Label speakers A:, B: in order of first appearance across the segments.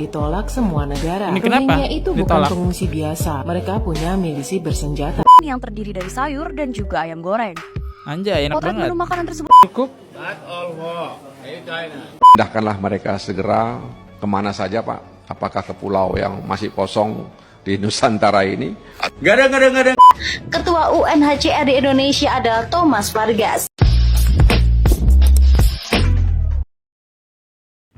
A: ditolak semua negara.
B: Ini kenapa
A: Rohingya itu bukan
B: ditolak?
A: pengungsi biasa. Mereka punya milisi bersenjata.
C: Yang terdiri dari sayur dan juga ayam goreng.
B: Anjay, enak
C: Potret
B: banget.
C: menu makanan tersebut
B: Cukup.
D: Pindahkanlah mereka segera kemana saja Pak? Apakah ke pulau yang masih kosong di Nusantara ini?
E: Ketua UNHCR di Indonesia adalah Thomas Vargas.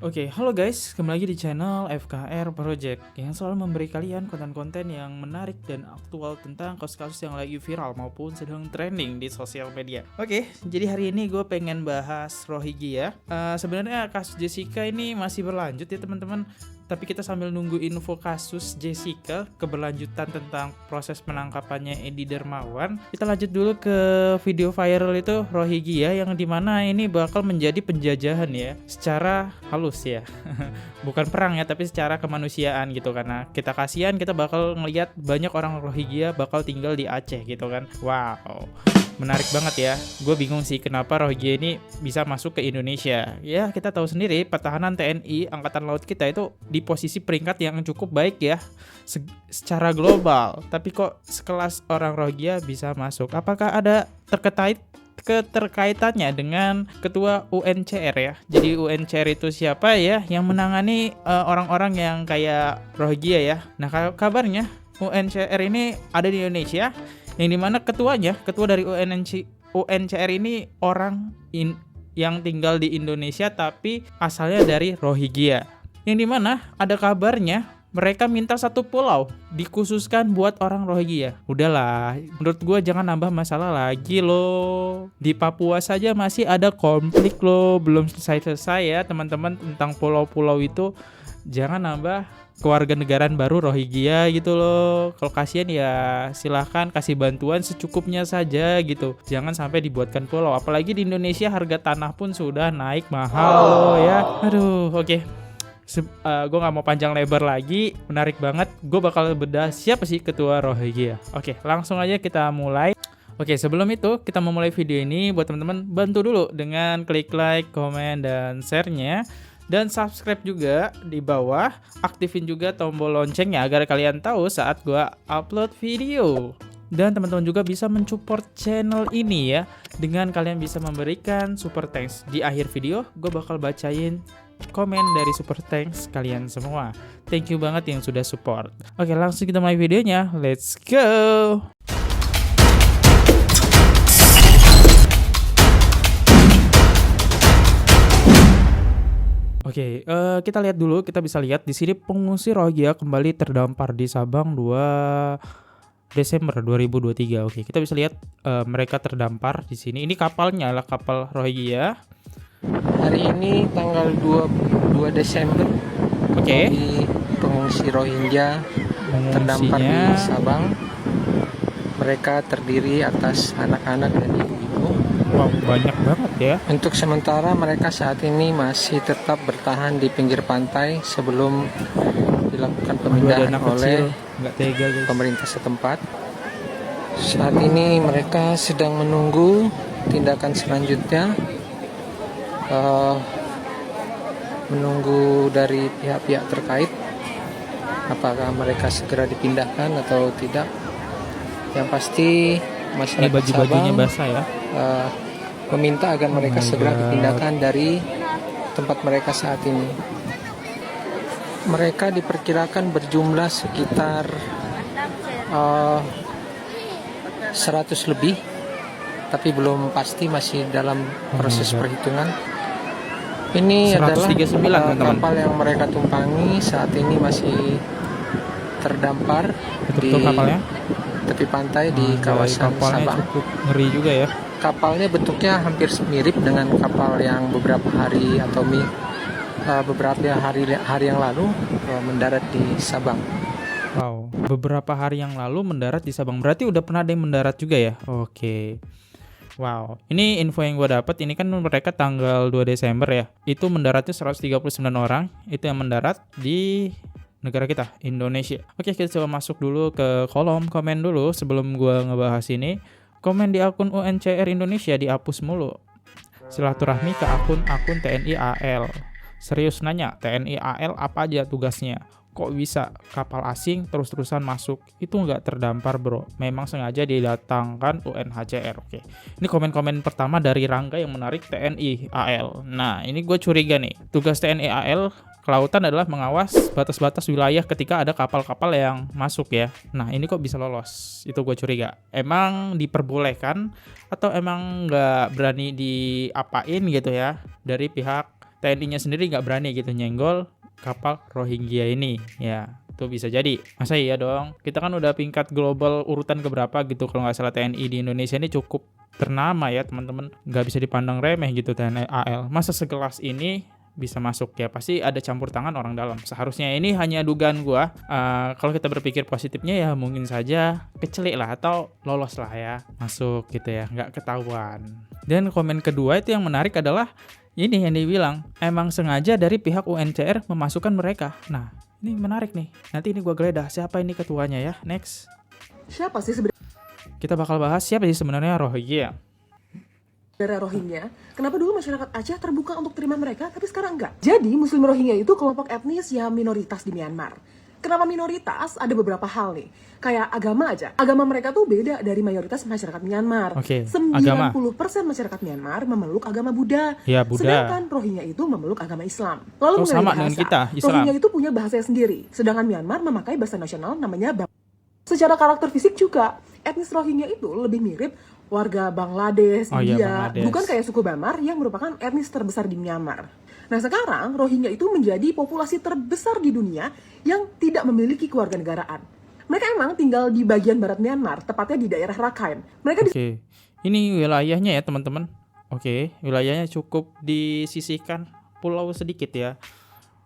B: Oke, halo guys, kembali lagi di channel FKR Project yang selalu memberi kalian konten-konten yang menarik dan aktual tentang kasus-kasus yang lagi viral maupun sedang trending di sosial media. Oke, jadi hari ini gue pengen bahas Rohingya. Sebenarnya kasus Jessica ini masih berlanjut ya teman-teman. Tapi kita sambil nunggu info kasus Jessica, keberlanjutan tentang proses penangkapannya Edi Darmawan, kita lanjut dulu ke video viral itu Rohingya yang dimana ini bakal menjadi penjajahan ya, secara halus ya. Bukan perang ya, tapi secara kemanusiaan gitu. Karena kita kasihan, kita bakal ngelihat banyak orang Rohingya bakal tinggal di Aceh gitu kan. Wow, menarik banget ya. Gue bingung sih kenapa Rohingya ini bisa masuk ke Indonesia. Ya kita tahu sendiri pertahanan TNI Angkatan Laut kita itu di posisi peringkat yang cukup baik ya secara global. Tapi kok sekelas orang Rohingya bisa masuk? Apakah ada keterkaitannya dengan ketua UNCR ya? Jadi UNCR itu siapa ya? Yang menangani orang-orang yang kayak Rohingya ya. Nah kabarnya UNCR ini ada di Indonesia, yang dimana ketua dari UNCR ini orang yang tinggal di Indonesia tapi asalnya dari Rohingya. Yang dimana ada kabarnya mereka minta satu pulau dikhususkan buat orang Rohingya. Udahlah, menurut gue jangan nambah masalah lagi loh. Di Papua saja masih ada konflik loh, belum selesai-selesai ya teman-teman tentang pulau-pulau itu. Jangan nambah kewarganegaraan baru Rohingya gitu loh. Kalau kasihan ya silahkan kasih bantuan secukupnya saja gitu. Jangan sampai dibuatkan pulau. Apalagi di Indonesia harga tanah pun sudah naik mahal loh ya. Aduh, oke. Gue gak mau panjang lebar lagi. Menarik banget. Gue bakal bedah siapa sih ketua Rohingya. Oke, langsung aja kita mulai. Oke, sebelum itu kita memulai video ini, buat teman-teman bantu dulu dengan klik like, komen, dan share-nya. Dan subscribe juga di bawah. Aktifin juga tombol loncengnya agar kalian tahu saat gue upload video. Dan teman-teman juga bisa mensupport channel ini ya, dengan kalian bisa memberikan super thanks. Di akhir video gue bakal bacain komen dari super thanks kalian semua. Thank you banget yang sudah support. Oke, langsung kita mulai videonya. Let's go. Oke, kita lihat dulu. Kita bisa lihat di sini pengungsi Rohingya kembali terdampar di Sabang 2 Desember 2023. Oke, kita bisa lihat mereka terdampar di sini. Ini kapalnya adalah kapal Rohingya.
F: Hari ini tanggal 22 Desember.
B: Oke.
F: Di pengungsi Rohingya terdampar di Sabang. Mereka terdiri atas anak-anak dan ibu-ibu.
B: Wow, banyak banget ya.
F: Untuk sementara mereka saat ini masih tetap bertahan di pinggir pantai sebelum dilakukan pemindahan oleh pemerintah setempat. Saat ini mereka sedang menunggu tindakan selanjutnya. Menunggu dari pihak-pihak terkait apakah mereka segera dipindahkan atau tidak. Yang pasti masyarakat
B: baju-bajunya
F: Sabang
B: basah ya.
F: Meminta agar mereka segera dipindahkan dari tempat mereka saat ini. Mereka diperkirakan berjumlah sekitar 100 lebih, tapi belum pasti, masih dalam proses perhitungan. Ini
B: 139,
F: adalah
B: teman-teman.
F: kapal yang mereka tumpangi saat ini masih terdampar di tepi pantai di kawasan
B: kapalnya
F: Sabang.
B: cukup ngeri juga ya.
F: Kapalnya bentuknya hampir mirip dengan kapal yang beberapa hari atau beberapa hari yang lalu mendarat di Sabang.
B: Wow, beberapa hari yang lalu mendarat di Sabang. Berarti udah pernah ada yang mendarat juga ya? Oke. Wow, ini info yang gue dapat. Ini kan mereka tanggal 2 Desember ya. Itu mendaratnya 139 orang. Itu yang mendarat di negara kita, Indonesia. Oke, kita coba masuk dulu ke kolom komen dulu sebelum gue ngebahas ini. Komen di akun UNCR Indonesia dihapus mulu. Silaturahmi ke akun TNI AL. Serius nanya, TNI AL apa aja tugasnya? Kok bisa kapal asing terus-terusan masuk? Itu nggak terdampar bro, memang sengaja didatangkan UNHCR. Oke, ini komen-komen pertama dari Rangga yang menarik TNI AL. Nah ini gue curiga nih, tugas TNI AL kelautan adalah mengawas batas-batas wilayah ketika ada kapal-kapal yang masuk ya. Nah ini kok bisa lolos? Itu gue curiga. Emang diperbolehkan atau emang nggak berani diapain gitu ya? Dari pihak TNI-nya sendiri nggak berani gitu nyenggol kapal Rohingya ini. Ya itu bisa jadi. Masa iya dong? Kita kan udah peringkat global urutan keberapa gitu kalau nggak salah. TNI di Indonesia ini cukup ternama ya teman-teman. Nggak bisa dipandang remeh gitu TNI AL. Masa segelas ini bisa masuk ya, pasti ada campur tangan orang dalam. Seharusnya ini hanya dugaan gua. Kalau kita berpikir positifnya ya mungkin saja kecelik lah atau lolos lah ya masuk gitu ya, nggak ketahuan. Dan komen kedua itu yang menarik adalah ini yang dibilang emang sengaja dari pihak UNHCR memasukkan mereka. Nah ini menarik nih, nanti ini gua geledah siapa ini ketuanya ya. Next,
G: Siapa sih sebenarnya
B: kita bakal bahas siapa sih sebenarnya Rohingya.
G: Rohingya? Kenapa dulu masyarakat Aceh terbuka untuk terima mereka, tapi sekarang enggak? Jadi, Muslim Rohingya itu kelompok etnis yang minoritas di Myanmar. Kenapa minoritas? Ada beberapa hal nih. Kayak agama aja. Agama mereka tuh beda dari mayoritas masyarakat Myanmar.
B: Oke,
G: 90% masyarakat Myanmar memeluk agama Buddha.
B: Ya, Buddha.
G: Sedangkan Rohingya itu memeluk agama Islam. Lalu mengenai
B: sama
G: bahasa,
B: dengan kita, Islam.
G: Rohingya itu punya bahasanya sendiri. Sedangkan Myanmar memakai bahasa nasional namanya Bangla. Secara karakter fisik juga, etnis Rohingya itu lebih mirip warga Bangladesh, India,
B: Bangladesh.
G: bukan kayak suku Bamar yang merupakan etnis terbesar di Myanmar. Nah sekarang Rohingya itu menjadi populasi terbesar di dunia yang tidak memiliki kewarganegaraan. Mereka emang tinggal di bagian barat Myanmar, tepatnya di daerah Rakhine. Mereka
B: Oke, ini wilayahnya ya teman-teman. Oke, wilayahnya cukup disisihkan pulau sedikit ya.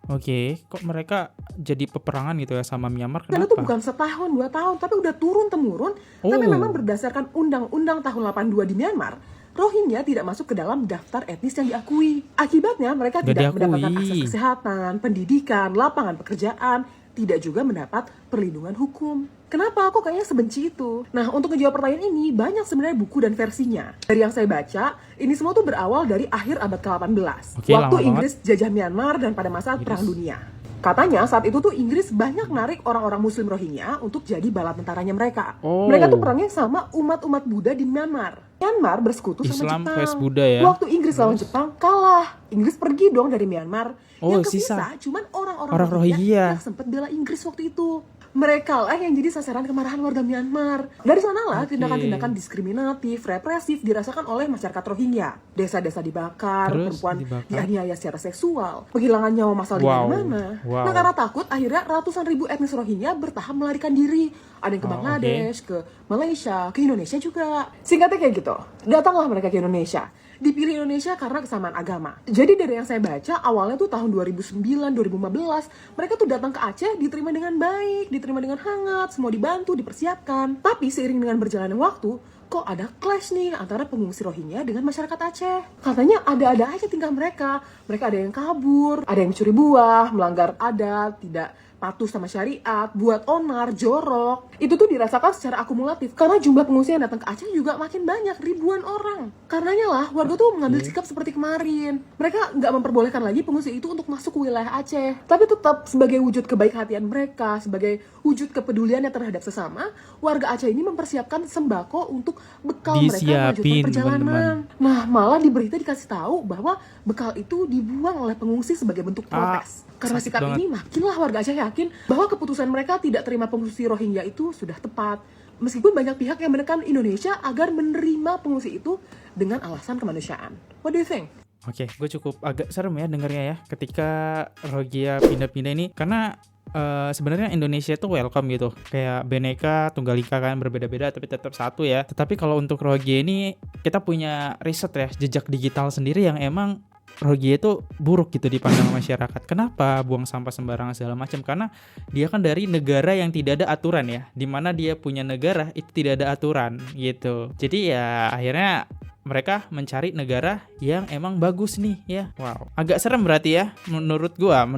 B: Oke, kok mereka jadi peperangan gitu ya sama Myanmar?
G: Dan
B: Kenapa?
G: itu bukan setahun, 2 tahun, tapi udah turun-temurun. Tapi
B: Oh.
G: memang berdasarkan Undang-Undang tahun 82 di Myanmar, Rohingya tidak masuk ke dalam daftar etnis yang diakui. Akibatnya mereka
B: Nggak
G: tidak
B: diakui.
G: mendapatkan akses kesehatan, pendidikan, lapangan pekerjaan, tidak juga mendapat perlindungan hukum. Kenapa kok kayaknya sebenci itu? Nah, untuk menjawab pertanyaan ini, banyak sebenarnya buku dan versinya. Dari yang saya baca, ini semua tuh berawal dari akhir abad ke-18.
B: Oke,
G: waktu
B: lama
G: Inggris jajah Myanmar dan pada masa Perang Dunia. Katanya saat itu tuh Inggris banyak narik orang-orang Muslim Rohingya untuk jadi bala tentaranya mereka.
B: Oh.
G: Mereka tuh perangnya sama umat-umat Buddha di Myanmar. Myanmar bersekutu sama
B: Islam
G: Jepang.
B: vs Buddha ya.
G: Waktu Inggris lawan Jepang kalah. Inggris pergi dong dari Myanmar.
B: Oh,
G: Yang
B: sisa.
G: kesisa cuman orang-orang
B: Orang Rohingya.
G: yang sempat bela Inggris waktu itu. Mereka lah yang jadi sasaran kemarahan warga Myanmar. Dari sanalah
B: Oke.
G: tindakan-tindakan diskriminatif, represif dirasakan oleh masyarakat Rohingya. Desa-desa dibakar,
B: Terus
G: perempuan
B: dibakar.
G: dianiaya secara seksual, penghilangan nyawa massal di
B: Wow.
G: mana-mana.
B: Wow.
G: Nah karena takut, akhirnya ratusan ribu etnis Rohingya bertahap melarikan diri. Ada yang ke
B: Oh,
G: Bangladesh, ke Malaysia, ke Indonesia juga. Singkatnya kayak gitu, datanglah mereka ke Indonesia. Dipilih Indonesia karena kesamaan agama. Jadi dari yang saya baca, awalnya tuh tahun 2009, 2015, mereka tuh datang ke Aceh, diterima dengan baik, diterima dengan hangat, semua dibantu, dipersiapkan. Tapi seiring dengan berjalannya waktu, kok ada clash nih antara pengungsi Rohingya dengan masyarakat Aceh. Katanya ada-ada aja tingkah mereka. Mereka ada yang kabur, ada yang mencuri buah, melanggar adat, tidak patuh sama syariat, buat onar, jorok. Itu tuh dirasakan secara akumulatif karena jumlah pengungsi yang datang ke Aceh juga makin banyak, ribuan orang. Karenanya lah warga tuh mengambil sikap seperti kemarin. Mereka nggak memperbolehkan lagi pengungsi itu untuk masuk ke wilayah Aceh. Tapi tetap sebagai wujud kebaik hatian mereka, sebagai wujud kepeduliannya terhadap sesama, warga Aceh ini mempersiapkan sembako untuk bekal mereka melanjutkan
B: Disiapin,
G: perjalanan. Nah, malah di berita dikasih tahu bahwa bekal itu dibuang oleh pengungsi sebagai bentuk protes. Karena
B: sakit
G: sikap
B: banget.
G: ini makinlah warga Aceh yakin bahwa keputusan mereka tidak terima pengungsi Rohingya itu sudah tepat. Meskipun banyak pihak yang menekan Indonesia agar menerima pengungsi itu dengan alasan kemanusiaan. What do you think?
B: Oke, gue cukup agak serem ya dengarnya ya ketika Rohingya pindah-pindah ini karena sebenarnya Indonesia itu welcome gitu, kayak Bhinneka Tunggal Ika kan, berbeda-beda tapi tetap satu ya. Tetapi kalau untuk Rohingya ini kita punya riset ya, jejak digital sendiri yang emang Rohingya itu buruk gitu dipandang masyarakat. Kenapa? Buang sampah sembarangan segala macam. Karena dia kan dari negara yang tidak ada aturan ya. Dimana dia punya negara itu tidak ada aturan gitu. Jadi ya akhirnya mereka mencari negara yang emang bagus nih ya. Wow, agak serem berarti ya. Menurut gua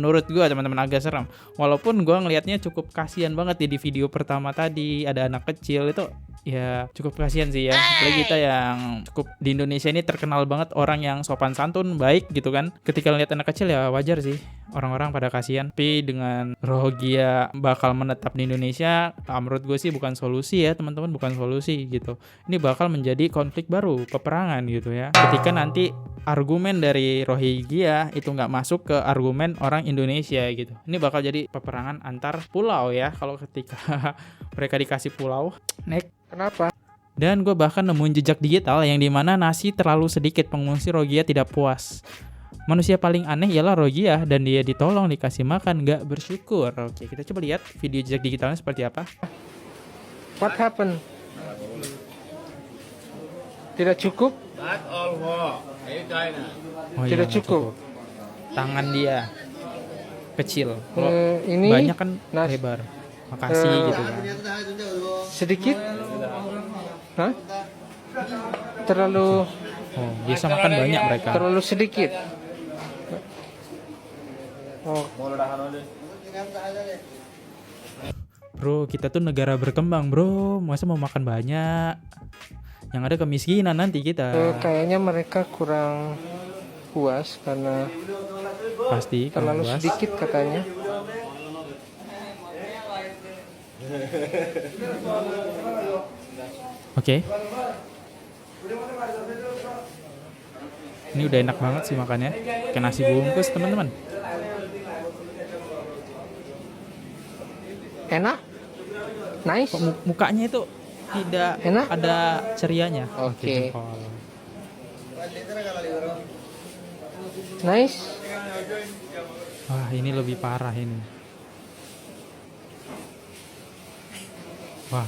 B: teman-teman agak serem. Walaupun gua ngelihatnya cukup kasihan banget ya di video pertama tadi, ada anak kecil itu ya cukup kasihan sih ya. Apalagi kita yang cukup di Indonesia ini terkenal banget orang yang sopan santun, baik gitu kan. Ketika lihat anak kecil ya wajar sih orang-orang pada kasihan. Tapi dengan Rohingya bakal menetap di Indonesia, menurut gue sih bukan solusi ya teman-teman, bukan solusi gitu. Ini bakal menjadi konflik baru, peperangan gitu ya. Ketika nanti argumen dari Rohingya itu nggak masuk ke argumen orang Indonesia gitu. Ini bakal jadi peperangan antar pulau ya kalau ketika mereka dikasih pulau. Next.
F: Kenapa?
B: Dan gue bahkan nemuin jejak digital yang dimana nasi terlalu sedikit, pengungsi Rohingya tidak puas. Manusia paling aneh ialah Rohingya dan dia ditolong dikasih makan nggak bersyukur. Oke, kita coba lihat video jejak digitalnya seperti apa.
F: What happened? Tidak cukup?
B: Oh,
F: Tidak
B: nggak
F: cukup.
B: Tangan dia kecil. Kalau
F: Ini
B: banyak kan lebar. Makasih gitu kan.
F: sedikit? Hah? Terlalu
B: Oh, biasa makan banyak mereka.
F: terlalu sedikit. Oh,
B: Bro, kita tuh negara berkembang, bro. Masa mau makan banyak? Yang ada kemiskinan nanti kita.
F: kayaknya mereka kurang puas karena
B: Pasti
F: terlalu
B: puas.
F: sedikit katanya.
B: Oke. Ini udah enak banget sih makannya. Kayak nasi bungkus, teman-teman.
F: Enak? Nice?
B: Kok mukanya itu tidak
F: Enak?
B: ada cerianya.
F: Oke.
B: Jempol.
F: Nice?
B: Wah, ini lebih parah ini. Wah.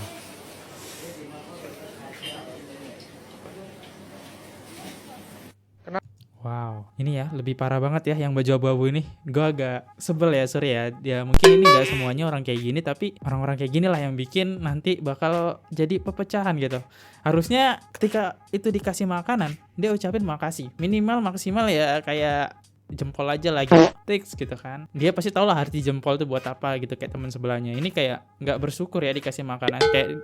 B: Wow, ini ya lebih parah banget ya yang baju abu-abu ini. Gue agak sebel ya, sorry ya. Ya mungkin ini gak semuanya orang kayak gini, tapi orang-orang kayak gini lah yang bikin nanti bakal jadi pepecahan gitu. Harusnya ketika itu dikasih makanan, dia ucapin makasih. Minimal maksimal ya kayak jempol aja lagi, teks gitu kan. Dia pasti tau lah arti jempol tuh buat apa gitu, kayak teman sebelahnya. Ini kayak nggak bersyukur ya dikasih makanan.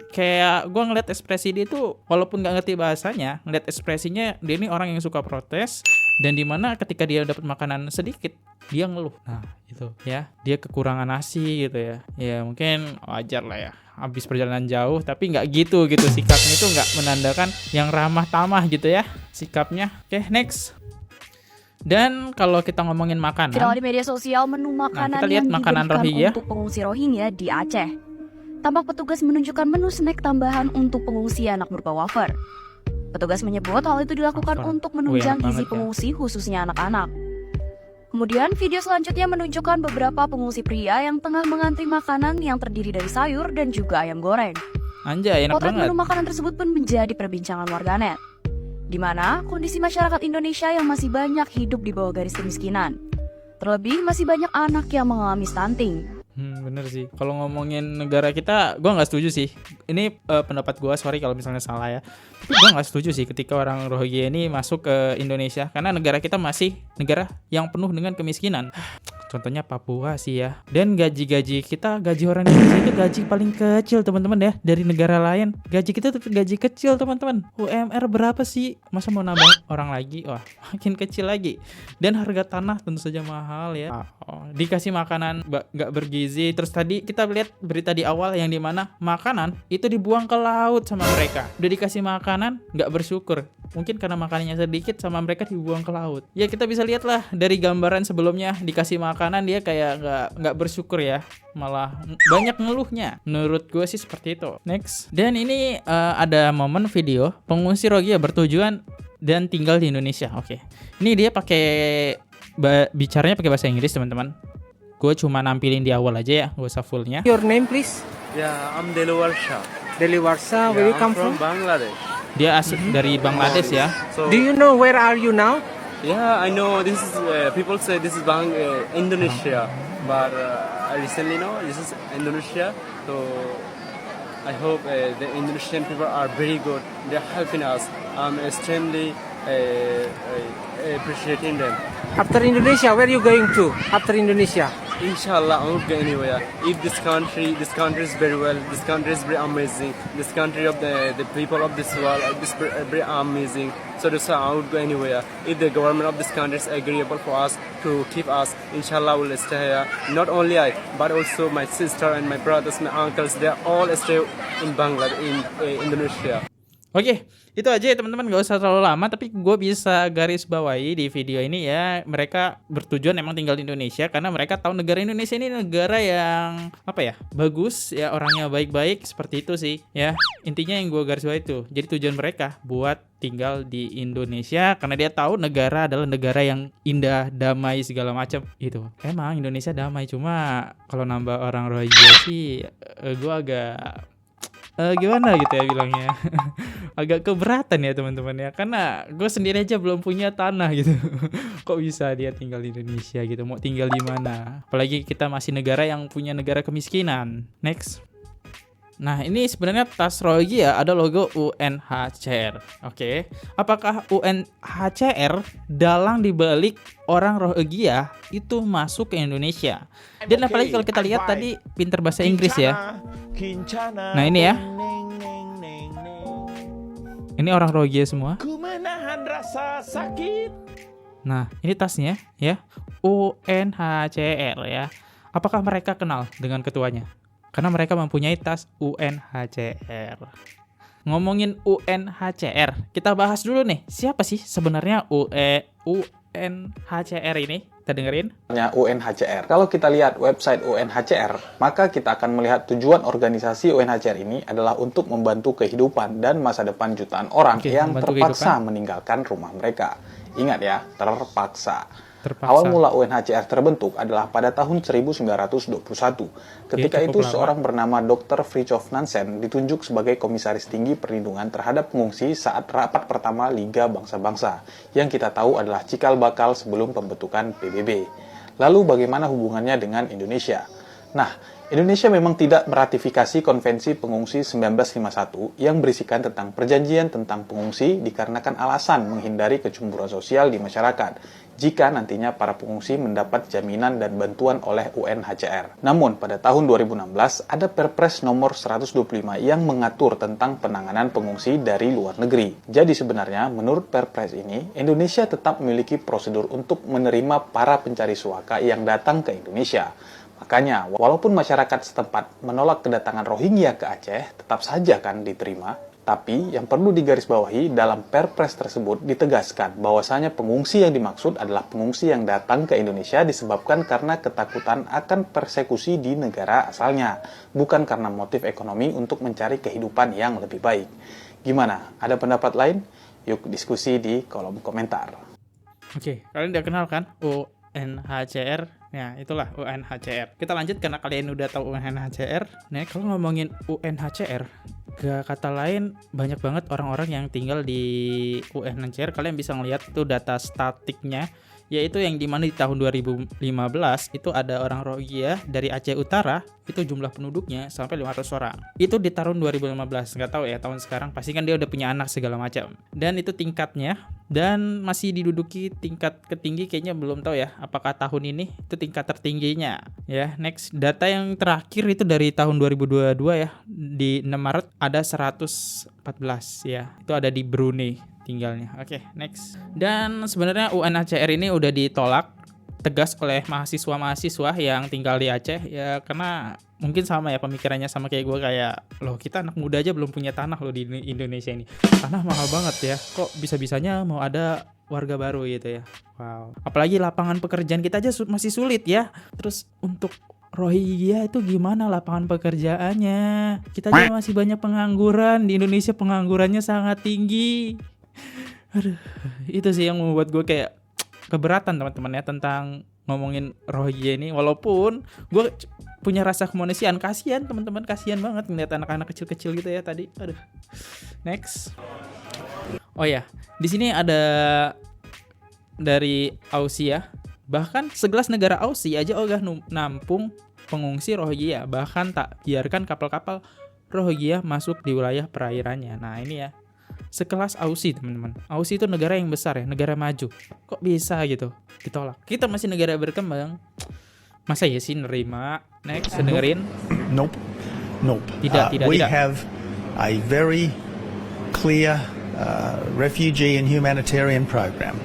B: Kayak gue ngeliat ekspresi dia tuh, walaupun nggak ngerti bahasanya, ngeliat ekspresinya dia ini orang yang suka protes. Dan dimana ketika dia dapat makanan sedikit, dia ngeluh. Nah itu ya, dia kekurangan nasi gitu ya. Ya mungkin wajar lah ya. Habis perjalanan jauh, tapi nggak gitu sikapnya itu nggak menandakan yang ramah tamah gitu ya sikapnya. Oke, next. Dan kalau kita ngomongin makanan,
C: Viral di media sosial menu makanan
B: kita lihat
C: yang
B: makanan
C: diberikan
B: Rohingya.
C: untuk pengungsi Rohingya di Aceh. Tampak petugas menunjukkan menu snack tambahan untuk pengungsi anak berupa wafer. Petugas menyebut hal itu dilakukan
B: Wafer.
C: untuk menunjang
B: Enak
C: gizi
B: banget ya.
C: pengungsi khususnya anak-anak. Kemudian video selanjutnya menunjukkan beberapa pengungsi pria yang tengah mengantri makanan yang terdiri dari sayur dan juga ayam goreng.
B: anjay enak
C: Potret
B: banget.
C: menu makanan tersebut pun menjadi perbincangan warganet, di mana kondisi masyarakat Indonesia yang masih banyak hidup di bawah garis kemiskinan. Terlebih masih banyak anak yang mengalami stunting.
B: Bener sih. Kalau ngomongin negara kita, gue nggak setuju sih. Ini pendapat gue, sorry kalau misalnya salah ya. Tapi gue nggak setuju sih ketika orang Rohingya ini masuk ke Indonesia, karena negara kita masih negara yang penuh dengan kemiskinan. Contohnya Papua sih ya. Dan gaji kita, gaji orang Indonesia itu gaji paling kecil teman-teman ya dari negara lain. Gaji kita tuh gaji kecil teman-teman. UMR berapa sih? Masa mau nambah orang lagi? Wah, makin kecil lagi. Dan harga tanah tentu saja mahal ya. Dikasih makanan nggak bergizi. Terus tadi kita lihat berita di awal yang dimana makanan itu dibuang ke laut sama mereka. Udah dikasih makanan nggak bersyukur. Mungkin karena makanannya sedikit sama mereka dibuang ke laut. Ya kita bisa lihat lah dari gambaran sebelumnya dikasih makanan dia kayak nggak bersyukur ya, malah banyak ngeluhnya. Menurut gue sih seperti itu. Next. Dan ini ada momen video pengungsi Rohingya bertujuan dan tinggal di Indonesia. Oke. Ini dia pakai bicaranya pakai bahasa Inggris teman-teman. Gue cuma nampilin di awal aja ya, gak usah fullnya.
F: Your name please?
H: Yeah, I'm Deliwarsha.
F: Deliwarsa, where you
H: I'm
F: come
H: from
F: from?
H: Bangladesh.
B: Dia dari Bangladesh ya.
H: So
F: Do you know where are you now?
H: yeah, I know this is people say this is Indonesia, but I recently know this is Indonesia. So I hope the Indonesian people are very good. They're helping us. I'm extremely appreciating them.
F: After Indonesia, where you going to? After Indonesia?
H: Inshallah, I won't go anywhere. If this country is very well. This country is very amazing. This country of the people of this world is very amazing. So that's why I would go anywhere. If the government of this country is agreeable for us to keep us, inshallah, we'll stay here. Not only I, but also my sister and my brothers, my uncles. They all stay in Bangladesh, in Indonesia.
B: Oke, itu aja ya teman-teman, gak usah terlalu lama. Tapi gue bisa garis bawahi di video ini ya, mereka bertujuan emang tinggal di Indonesia karena mereka tahu negara Indonesia ini negara yang apa ya, bagus ya, orangnya baik-baik, seperti itu sih ya. Intinya yang gue garis bawahi itu, jadi tujuan mereka buat tinggal di Indonesia karena dia tahu negara adalah negara yang indah, damai, segala macam itu. Emang Indonesia damai, cuma kalau nambah orang Rohingya sih gue agak gimana gitu ya bilangnya agak keberatan ya teman-teman ya, karena gue sendiri aja belum punya tanah gitu kok bisa dia tinggal di Indonesia gitu, mau tinggal di mana, apalagi kita masih negara yang punya negara kemiskinan. Next. Nah, ini sebenarnya tas Rohingya ada logo UNHCR. Oke. Apakah UNHCR dalang dibalik orang Rohingya itu masuk ke Indonesia? Dan apalagi kalau kita lihat tadi pinter bahasa Inggris ya. Nah, ini ya. Ini orang Rohingya semua. Nah, ini tasnya ya. UNHCR ya. Apakah mereka kenal dengan ketuanya? Karena mereka mempunyai tas UNHCR. Ngomongin UNHCR, kita bahas dulu nih. Siapa sih sebenarnya UNHCR ini? Kita dengerin.
I: UNHCR. Kalau kita lihat website UNHCR, maka kita akan melihat tujuan organisasi UNHCR ini adalah untuk membantu kehidupan dan masa depan jutaan orang yang terpaksa meninggalkan rumah mereka. Ingat ya, terpaksa. Awal mula UNHCR terbentuk adalah pada tahun 1921. Ketika itu seorang bernama Dr. Fridtjof Nansen ditunjuk sebagai Komisaris Tinggi Perlindungan terhadap Pengungsi saat rapat pertama Liga Bangsa-Bangsa, yang kita tahu adalah cikal bakal sebelum pembentukan PBB. Lalu bagaimana hubungannya dengan Indonesia? Nah, Indonesia memang tidak meratifikasi Konvensi Pengungsi 1951 yang berisikan tentang perjanjian tentang pengungsi dikarenakan alasan menghindari kecemburuan sosial di masyarakat jika nantinya para pengungsi mendapat jaminan dan bantuan oleh UNHCR. Namun, pada tahun 2016 ada Perpres nomor 125 yang mengatur tentang penanganan pengungsi dari luar negeri. Jadi sebenarnya, menurut Perpres ini, Indonesia tetap memiliki prosedur untuk menerima para pencari suaka yang datang ke Indonesia. Makanya, walaupun masyarakat setempat menolak kedatangan Rohingya ke Aceh, tetap saja kan diterima. Tapi, yang perlu digarisbawahi dalam Perpres tersebut ditegaskan bahwasanya pengungsi yang dimaksud adalah pengungsi yang datang ke Indonesia disebabkan karena ketakutan akan persekusi di negara asalnya, bukan karena motif ekonomi untuk mencari kehidupan yang lebih baik. Gimana? Ada pendapat lain? Yuk diskusi di kolom komentar.
B: Oke, kalian udah kenal kan UNHCR? Ya, itulah UNHCR. Kita lanjut karena kalian udah tahu UNHCR. Nah, kalau ngomongin UNHCR, gak kata lain banyak banget orang-orang yang tinggal di UNHCR. Kalian bisa ngeliat itu data statiknya, yaitu yang dimana di tahun 2015 itu ada orang Rohingya dari Aceh Utara, itu jumlah penduduknya sampai 500 orang. Itu di tahun 2015, nggak tahu ya tahun sekarang, pasti kan dia udah punya anak segala macam. Dan itu tingkatnya, dan masih diduduki tingkat ketinggi, kayaknya belum tahu ya apakah tahun ini itu tingkat tertingginya ya. Next, data yang terakhir itu dari tahun 2022 ya, di 6 Maret ada 114 ya, itu ada di Brunei tinggalnya. Oke, next. Dan sebenarnya UNHCR ini udah ditolak tegas oleh mahasiswa-mahasiswa yang tinggal di Aceh ya, karena mungkin sama ya pemikirannya sama kayak gue, kayak loh kita anak muda aja belum punya tanah loh di Indonesia ini, tanah mahal banget ya, kok bisa-bisanya mau ada warga baru gitu ya. Wow, apalagi lapangan pekerjaan kita aja masih sulit ya, terus untuk Rohingya itu gimana lapangan pekerjaannya? Kita aja masih banyak pengangguran di Indonesia, penganggurannya sangat tinggi. Aduh, itu sih yang membuat gue kayak keberatan teman-teman ya tentang ngomongin Rohingya ini. Walaupun gue punya rasa kemanusiaan, kasihan teman-teman, kasihan banget ngeliat anak-anak kecil-kecil gitu ya tadi. Aduh. Next. Oh ya, di sini ada dari Aussie ya. Bahkan 11 negara Aussie aja ogah nampung pengungsi Rohingya, bahkan tak biarkan kapal-kapal Rohingya masuk di wilayah perairannya. Nah, ini ya. Sekelas Aussie teman-teman. Aussie itu negara yang besar ya, negara maju. Kok bisa gitu ditolak? Kita masih negara berkembang. Masa ya sih nerima? Next, dengerin.
J: Nope.
B: Tidak.
J: We have a very clear refugee and humanitarian program.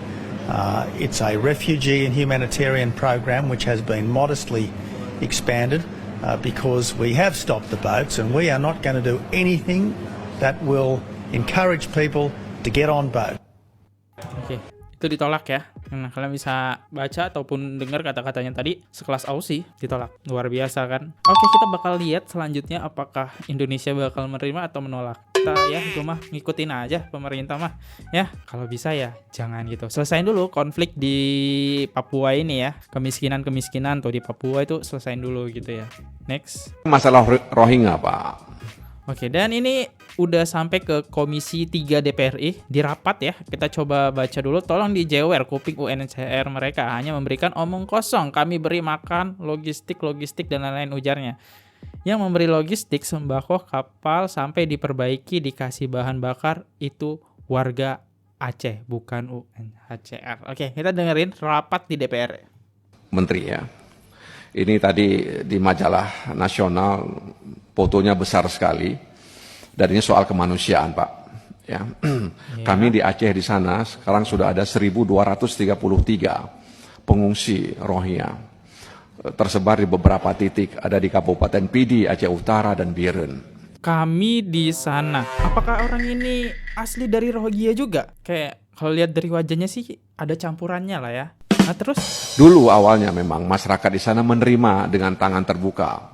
J: It's a refugee and humanitarian program which has been modestly expanded because we have stopped the boats and we are not going to do anything that will encourage people to get on boat.
B: Oke, itu ditolak ya. Nah, kalian bisa baca ataupun dengar kata-katanya tadi, sekelas Aussie ditolak. Luar biasa kan? Oke, kita bakal lihat selanjutnya apakah Indonesia bakal menerima atau menolak. Kita ya, gue mah ngikutin aja pemerintah mah. Ya, kalau bisa ya jangan gitu. Selesain dulu konflik di Papua ini ya. Kemiskinan tuh di Papua itu selesain dulu gitu ya. Next.
D: Masalah Rohingya, Pak.
B: Oke, dan ini udah sampai ke Komisi 3 DPRI di rapat ya. Kita coba baca dulu. Tolong dijewer kuping UNHCR mereka hanya memberikan omong kosong. Kami beri makan, logistik dan lain-lain ujarnya. Yang memberi logistik sembako kapal sampai diperbaiki dikasih bahan bakar itu warga Aceh bukan UNHCR. Oke, kita dengerin rapat di DPR.
D: Menteri ya. Ini tadi di majalah nasional fotonya besar sekali dan ini soal kemanusiaan, Pak. Ya. Kami di Aceh di sana sekarang sudah ada 1.233 pengungsi Rohingya tersebar di beberapa titik, ada di Kabupaten Pidi, Aceh Utara dan Biren.
B: Kami di sana. Apakah orang ini asli dari Rohingya juga? Kayak kalau lihat dari wajahnya sih ada campurannya lah ya. Nah, terus
D: dulu awalnya memang masyarakat di sana menerima dengan tangan terbuka.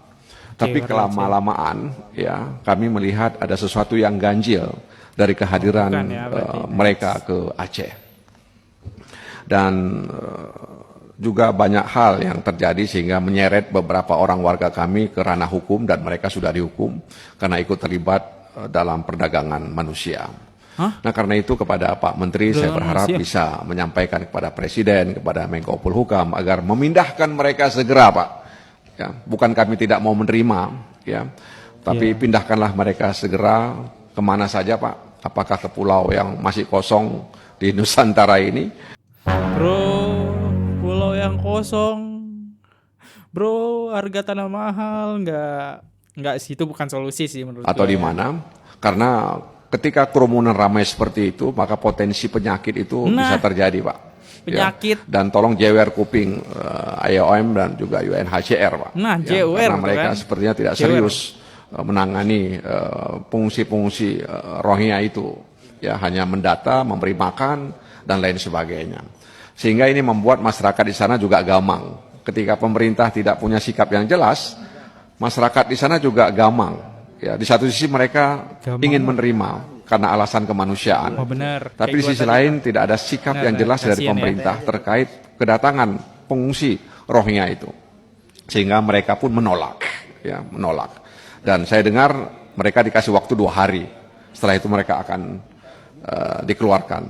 D: Tapi kelama-lamaan ya kami melihat ada sesuatu yang ganjil dari kehadiran mereka ke Aceh. Dan juga banyak hal yang terjadi sehingga menyeret beberapa orang warga kami ke ranah hukum dan mereka sudah dihukum karena ikut terlibat dalam perdagangan manusia. Nah karena itu kepada Pak Menteri saya berharap bisa menyampaikan kepada Presiden, kepada Menko Polhukam agar memindahkan mereka segera, Pak. Ya, bukan kami tidak mau menerima, ya, tapi pindahkanlah mereka segera kemana saja, Pak. Apakah ke pulau yang masih kosong di Nusantara ini?
B: Bro, pulau yang kosong, bro, harga tanah mahal, nggak sih, itu bukan solusi sih menurut
D: Atau
B: gue.
D: di mana? Karena ketika kerumunan ramai seperti itu, maka potensi penyakit itu bisa terjadi, Pak.
B: Penyakit.
D: Ya. Dan tolong jewer kuping IOM dan juga UNHCR, Pak.
B: Nah,
D: ya,
B: jewer.
D: karena mereka sepertinya tidak serius menangani pengungsi-pengungsi Rohingya itu. Ya, hanya mendata, memberi makan dan lain sebagainya. Sehingga ini membuat masyarakat di sana juga gamang. Ketika pemerintah tidak punya sikap yang jelas, masyarakat di sana juga gamang. Ya, di satu sisi mereka ingin menerima karena alasan kemanusiaan.
B: Oh, benar.
D: Tapi di sisi lain tidak ada sikap yang jelas dari pemerintah terkait kedatangan pengungsi Rohingya itu. Sehingga mereka pun menolak, ya, menolak. Dan saya dengar mereka dikasih waktu 2 hari. Setelah itu mereka akan dikeluarkan.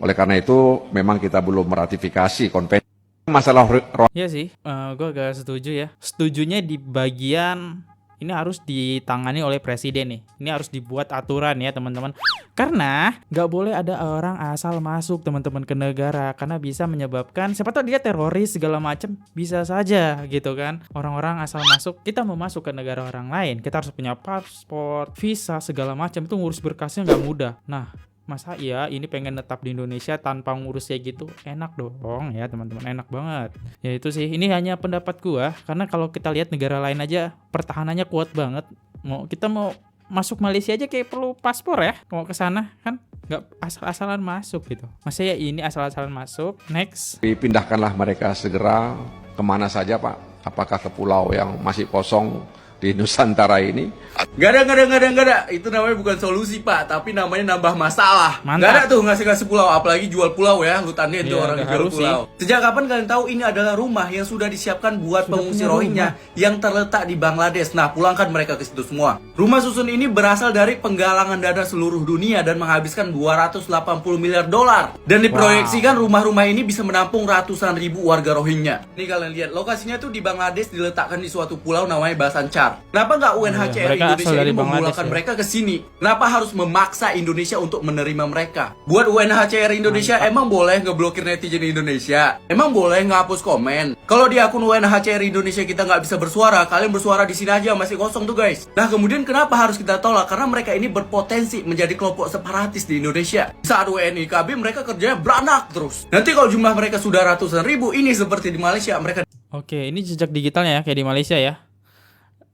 D: Oleh karena itu memang kita belum meratifikasi konvensi masalah
B: Iya sih, gue agak setuju ya. Setujunya di bagian ini harus ditangani oleh presiden nih. Ini harus dibuat aturan ya teman-teman. Karena nggak boleh ada orang asal masuk teman-teman ke negara. Karena bisa menyebabkan, siapa tahu dia teroris segala macam. Bisa saja gitu kan. Orang-orang asal masuk, kita mau masuk ke negara orang lain. Kita harus punya paspor, visa segala macam. Itu ngurus berkasnya nggak mudah. Nah, masa iya ini pengen netap di Indonesia tanpa ngurus kayak gitu? Enak dong ya teman-teman, enak banget. Ya itu sih, ini hanya pendapat gua. Karena kalau kita lihat negara lain aja pertahanannya kuat banget. Kita mau masuk Malaysia aja kayak perlu paspor ya. Mau ke sana kan nggak asal-asalan masuk gitu. Masa ya ini asal-asalan masuk. Next.
D: Dipindahkanlah mereka segera kemana saja, Pak. Apakah ke pulau yang masih kosong di Nusantara ini?
K: Gak ada. Itu namanya bukan solusi, Pak, tapi namanya nambah masalah.
B: Mantap.
K: Gak ada tuh ngasih pulau, apalagi jual pulau ya. Lu tandain tuh orang jual pulau. Sejak kapan kalian tahu ini adalah rumah yang sudah disiapkan buat pengungsi Rohingya yang terletak di Bangladesh? Nah, pulangkan mereka ke situ semua. Rumah susun ini berasal dari penggalangan dana seluruh dunia dan menghabiskan 280 miliar dolar. Dan diproyeksikan rumah-rumah ini bisa menampung ratusan ribu warga Rohingya. Nih kalian lihat, lokasinya tuh di Bangladesh, diletakkan di suatu pulau namanya Basan Char. Kenapa nggak UNHCR Indonesia Indonesia ini memulangkan mereka ke sini? Kenapa harus memaksa Indonesia untuk menerima mereka? Buat UNHCR Indonesia emang boleh ngeblokir netizen Indonesia? Emang boleh ngapus komen? Kalau di akun UNHCR Indonesia kita nggak bisa bersuara, kalian bersuara di sini aja, masih kosong tuh guys. Nah kemudian kenapa harus kita tolak? Karena mereka ini berpotensi menjadi kelompok separatis di Indonesia. Saat WNI KB mereka kerjanya beranak terus. Nanti kalau jumlah mereka sudah ratusan ribu, ini seperti di Malaysia, mereka
B: Oke, ini jejak digitalnya ya, kayak di Malaysia ya.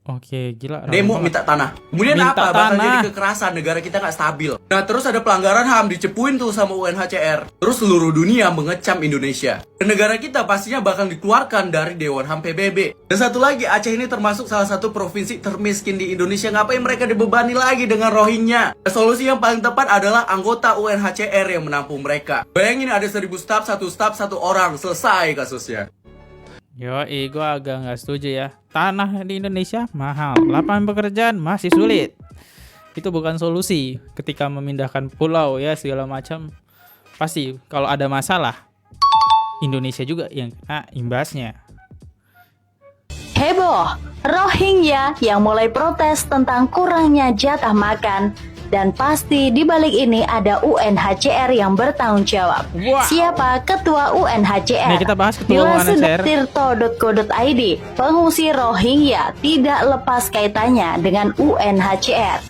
B: Oke, gila.
K: demo minta tanah. Kemudian
B: Minta
K: apa? Bakal
B: tanah.
K: jadi kekerasan, negara kita nggak stabil. Nah terus ada pelanggaran HAM dicepuin tuh sama UNHCR. Terus seluruh dunia mengecam Indonesia. Dan negara kita pastinya bakal dikeluarkan dari Dewan HAM PBB. Dan satu lagi, Aceh ini termasuk salah satu provinsi termiskin di Indonesia. Ngapain mereka dibebani lagi dengan Rohingya? Solusi yang paling tepat adalah anggota UNHCR yang menampung mereka. Bayangin ada 1000 staf, satu orang, selesai kasusnya.
B: Yoi, gue agak nggak setuju ya. Tanah di Indonesia mahal, lapangan pekerjaan masih sulit. Itu bukan solusi. Ketika memindahkan pulau ya segala macam, pasti kalau ada masalah, Indonesia juga yang kena imbasnya.
E: Heboh, Rohingya yang mulai protes tentang kurangnya jatah makan. Dan pasti di balik ini ada UNHCR yang bertanggung jawab.
B: Wow.
E: Siapa ketua UNHCR?
B: Nih, kita bahas ketua
E: Dilansir
B: UNHCR.
E: tirto.co.id, pengungsi Rohingya tidak lepas kaitannya dengan UNHCR.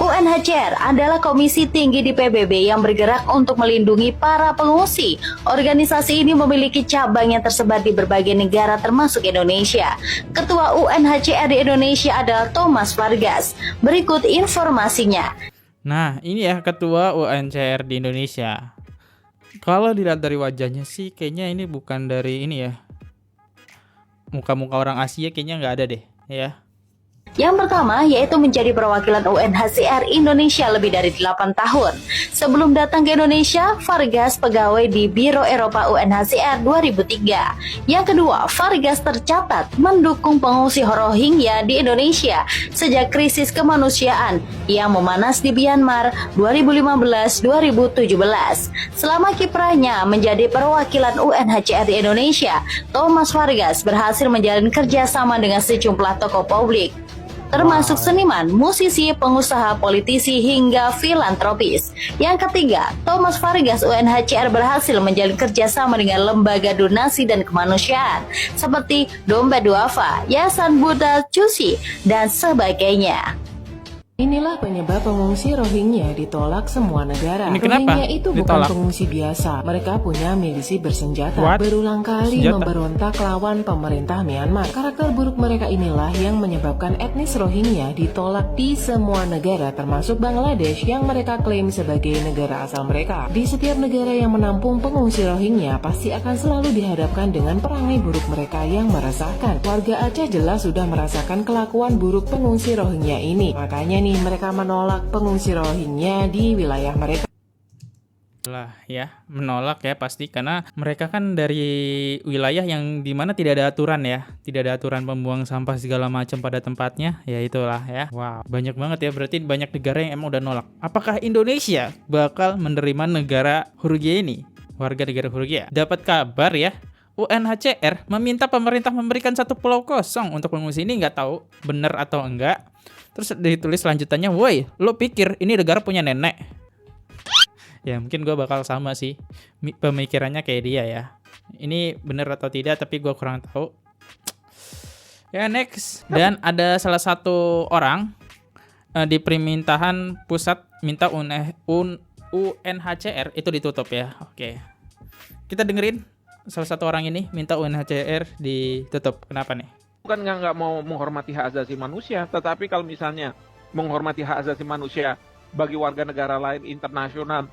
E: UNHCR adalah komisi tinggi di PBB yang bergerak untuk melindungi para pengungsi. Organisasi ini memiliki cabang yang tersebar di berbagai negara termasuk Indonesia. Ketua UNHCR di Indonesia adalah Thomas Vargas. Berikut informasinya.
B: Nah, ini ya ketua UNHCR di Indonesia. Kalau dilihat dari wajahnya sih, kayaknya ini bukan dari ini ya. Muka-muka orang Asia kayaknya nggak ada deh, ya.
E: Yang pertama yaitu menjadi perwakilan UNHCR Indonesia lebih dari 8 tahun. Sebelum datang ke Indonesia, Vargas pegawai di Biro Eropa UNHCR 2003. Yang kedua, Vargas tercatat mendukung pengungsi Rohingya di Indonesia sejak krisis kemanusiaan yang memanas di Myanmar 2015-2017. Selama kiprahnya menjadi perwakilan UNHCR di Indonesia, Thomas Vargas berhasil menjalin kerjasama dengan sejumlah tokoh publik, termasuk seniman, musisi, pengusaha, politisi, hingga filantropis. Yang ketiga, Thomas Vargas UNHCR berhasil menjalin kerjasama dengan lembaga donasi dan kemanusiaan seperti Dompet Duafa, Yayasan Buddha Cusi, dan sebagainya.
A: Inilah penyebab pengungsi Rohingya ditolak semua negara.
B: Ini kenapa
A: Rohingya itu bukan
B: ditolak?
A: pengungsi biasa. Mereka punya milisi bersenjata.
B: What?
A: Berulang kali
B: Senjata?
A: memberontak lawan pemerintah Myanmar. Karakter buruk mereka inilah yang menyebabkan etnis Rohingya ditolak di semua negara, termasuk Bangladesh yang mereka klaim sebagai negara asal mereka. Di setiap negara yang menampung pengungsi Rohingya pasti akan selalu dihadapkan dengan perangai buruk mereka yang meresahkan. Warga Aceh jelas sudah merasakan kelakuan buruk pengungsi Rohingya ini. Makanya nih mereka menolak pengungsi Rohingya di wilayah mereka.
B: Lah ya, menolak ya pasti karena mereka kan dari wilayah yang dimana tidak ada aturan ya, tidak ada aturan pembuang sampah segala macam pada tempatnya, ya itulah ya. Wow, banyak banget ya, berarti banyak negara yang emang udah nolak. Apakah Indonesia bakal menerima negara Hurgia ini? Warga negara Hurgia dapat kabar ya, UNHCR meminta pemerintah memberikan 1 pulau kosong untuk pengungsi ini, nggak tahu bener atau enggak. Terus ditulis lanjutannya, woi, lo pikir ini negara punya nenek? Ya mungkin gue bakal sama sih pemikirannya kayak dia ya. Ini bener atau tidak tapi gue kurang tahu. Ya next. Dan ada salah satu orang di permintaan pusat minta UNHCR itu ditutup ya. Oke. Kita dengerin salah satu orang ini minta UNHCR ditutup. Kenapa nih?
L: Bukan nggak mau menghormati hak asasi manusia, tetapi kalau misalnya menghormati hak asasi manusia bagi warga negara lain internasional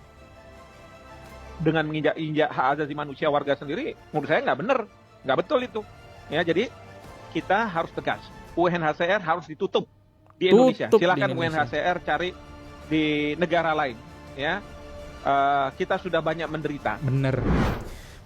L: dengan menginjak-injak hak asasi manusia warga sendiri, menurut saya nggak benar, nggak betul itu. Ya, jadi kita harus tegas. UNHCR harus ditutup di Indonesia. Silakan UNHCR cari di negara lain. Ya, kita sudah banyak menderita.
B: Bener.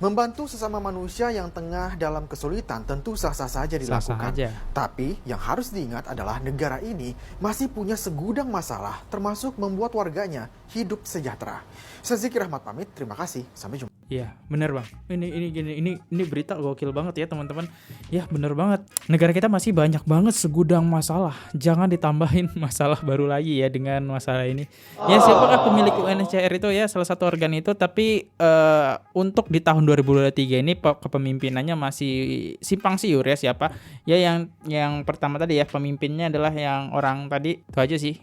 M: Membantu sesama manusia yang tengah dalam kesulitan tentu sah-sah saja dilakukan. Tapi yang harus diingat adalah negara ini masih punya segudang masalah, termasuk membuat warganya hidup sejahtera. Saya Zikir Ahmad pamit, terima kasih, sampai jumpa.
B: Iya, bener bang. Ini berita gokil banget ya teman-teman. Ya bener banget. Negara kita masih banyak banget segudang masalah. Jangan ditambahin masalah baru lagi ya dengan masalah ini. Ya siapakah pemilik UNHCR itu ya, salah satu organ itu. Tapi untuk di tahun 2023 ini kepemimpinannya masih simpang siur ya siapa. Ya yang pertama tadi ya, pemimpinnya adalah yang orang tadi. Itu aja sih.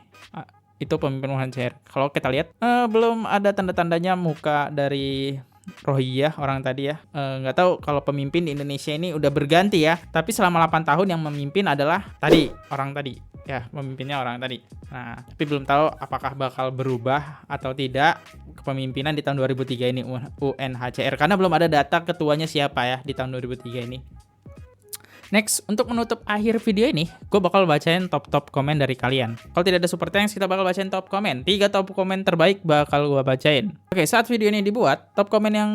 B: Itu pemimpin UNHCR. Kalau kita lihat belum ada tanda-tandanya muka dari Rohingya orang tadi ya. Nggak tahu kalau pemimpin di Indonesia ini udah berganti ya. Tapi selama 8 tahun yang memimpin adalah tadi orang tadi ya, pemimpinnya orang tadi. Nah, tapi belum tahu apakah bakal berubah atau tidak kepemimpinan di tahun 2003 ini UNHCR, karena belum ada data ketuanya siapa ya di tahun 2003 ini. Next, untuk menutup akhir video ini, gue bakal bacain top komen dari kalian. Kalau tidak ada super thanks, kita bakal bacain top komen. 3 top komen terbaik bakal gue bacain. Oke, saat video ini dibuat, top komen yang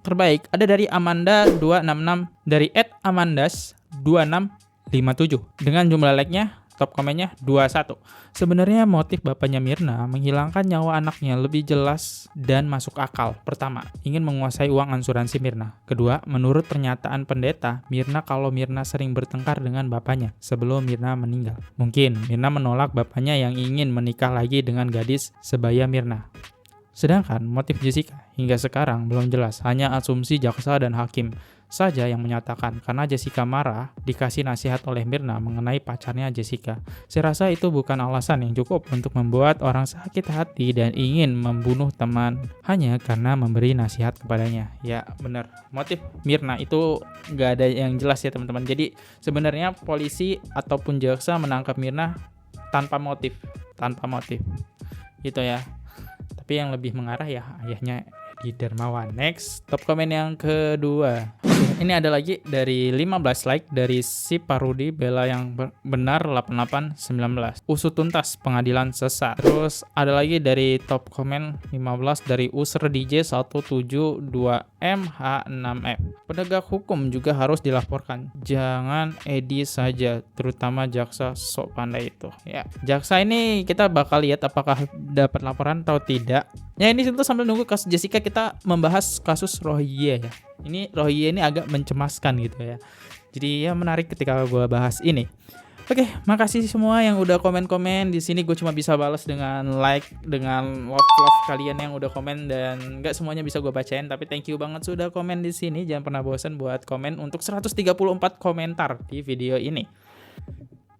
B: terbaik ada dari Amanda266, dari @amandas2657. Dengan jumlah like-nya, top komennya 21. Sebenarnya motif bapaknya Mirna menghilangkan nyawa anaknya lebih jelas dan masuk akal. Pertama, ingin menguasai uang asuransi Mirna. Kedua, menurut pernyataan pendeta, kalau Mirna sering bertengkar dengan bapaknya sebelum Mirna meninggal. Mungkin Mirna menolak bapaknya yang ingin menikah lagi dengan gadis sebaya Mirna. Sedangkan motif Jessica hingga sekarang belum jelas, hanya asumsi jaksa dan hakim saja yang menyatakan karena Jessica marah dikasih nasihat oleh Mirna mengenai pacarnya Jessica. Saya rasa itu bukan alasan yang cukup untuk membuat orang sakit hati dan ingin membunuh teman hanya karena memberi nasihat kepadanya. Ya benar, motif Mirna itu nggak ada yang jelas ya teman-teman. Jadi sebenarnya polisi ataupun jaksa menangkap Mirna tanpa motif gitu ya. Tapi yang lebih mengarah ya ayahnya di Dermawan. Next, top komen yang kedua. Ini ada lagi dari 15 like dari si Parudi Bella yang benar 8819. Usut tuntas pengadilan sesat. Terus ada lagi dari top komen 15 dari Usr DJ 172MH6F. Penegak hukum juga harus dilaporkan. Jangan Edi saja, terutama jaksa sok pandai itu. Ya, jaksa ini kita bakal lihat apakah dapat laporan atau tidak. Ya ini tentu sambil nunggu kasus Jessica kita membahas kasus Rohingya ya. Ini Rohingya ini agak mencemaskan gitu ya. Jadi ya menarik ketika gue bahas ini. Oke, makasih semua yang udah komen-komen di sini. Gue cuma bisa balas dengan like, dengan love kalian yang udah komen dan nggak semuanya bisa gue bacain. Tapi thank you banget sudah komen di sini. Jangan pernah bosan buat komen untuk 134 komentar di video ini.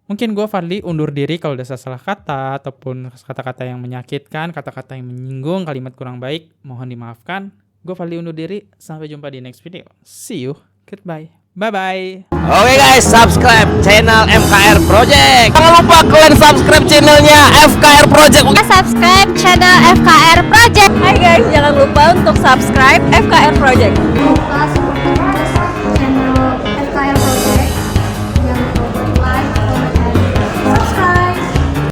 B: Mungkin gue Fadli undur diri kalau udah salah kata ataupun kata-kata yang menyakitkan, kata-kata yang menyinggung, kalimat kurang baik, mohon dimaafkan. Gue Fadli undur diri, sampai jumpa di next video. See you, goodbye, bye-bye.
N: Oke guys, subscribe channel FKR Project. Jangan lupa kalian subscribe channelnya FKR Project.
O: Subscribe channel FKR Project. Hai guys, jangan lupa untuk subscribe FKR Project.